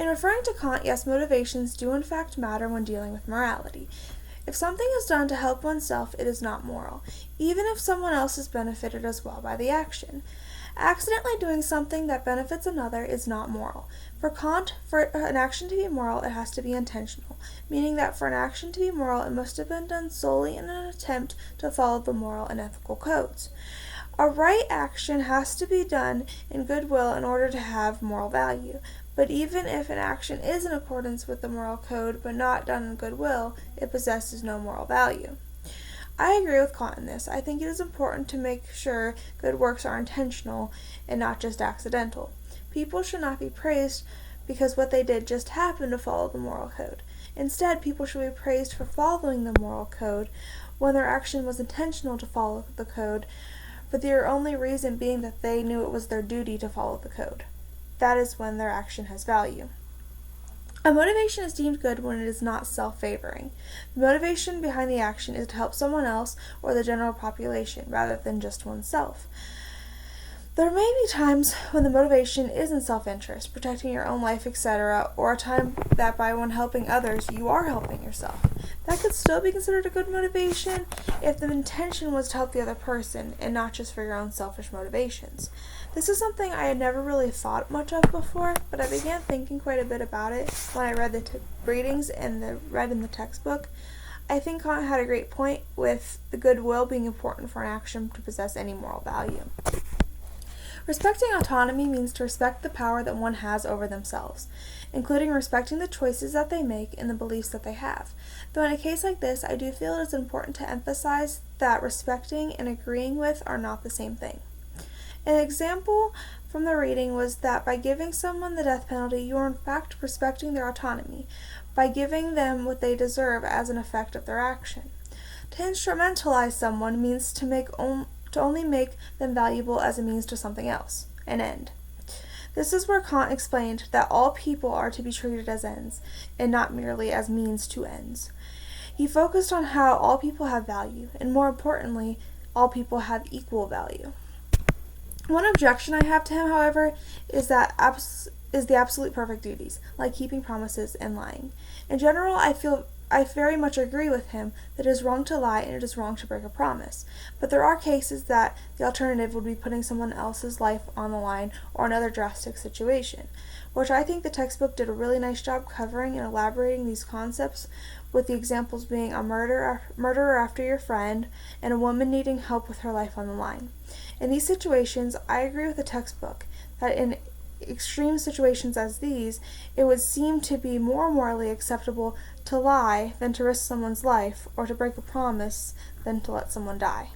In referring to Kant, yes, motivations do in fact matter when dealing with morality. If something is done to help oneself, it is not moral, even if someone else is benefited as well by the action. Accidentally doing something that benefits another is not moral. For Kant, for an action to be moral, it has to be intentional, meaning that for an action to be moral, it must have been done solely in an attempt to follow the moral and ethical codes. A right action has to be done in goodwill in order to have moral value. But even if an action is in accordance with the moral code but not done in goodwill, it possesses no moral value. I agree with Kant in this. I think it is important to make sure good works are intentional and not just accidental. People should not be praised because what they did just happened to follow the moral code. Instead, people should be praised for following the moral code when their action was intentional to follow the code, but their only reason being that they knew it was their duty to follow the code. That is when their action has value. A motivation is deemed good when it is not self-favoring. The motivation behind the action is to help someone else or the general population rather than just oneself. There may be times when the motivation is in self-interest, protecting your own life, etc., or a time that by one helping others, you are helping yourself. That could still be considered a good motivation if the intention was to help the other person and not just for your own selfish motivations. This is something I had never really thought much of before, but I began thinking quite a bit about it when I read the readings and read in the textbook. I think Kant had a great point with the goodwill being important for an action to possess any moral value. Respecting autonomy means to respect the power that one has over themselves, including respecting the choices that they make and the beliefs that they have. Though in a case like this, I do feel it is important to emphasize that respecting and agreeing with are not the same thing. An example from the reading was that by giving someone the death penalty, you are in fact respecting their autonomy, by giving them what they deserve as an effect of their action. To instrumentalize someone means to only make them valuable as a means to something else, an end. This is where Kant explained that all people are to be treated as ends, and not merely as means to ends. He focused on how all people have value, and more importantly, all people have equal value. One objection I have to him, however, is the absolute perfect duties, like keeping promises and lying. In general, I very much agree with him that it is wrong to lie and it is wrong to break a promise. But there are cases that the alternative would be putting someone else's life on the line or another drastic situation, which I think the textbook did a really nice job covering and elaborating these concepts, with the examples being a murderer after your friend and a woman needing help with her life on the line. In these situations, I agree with the textbook that in extreme situations as these, it would seem to be more morally acceptable to lie than to risk someone's life, or to break a promise than to let someone die.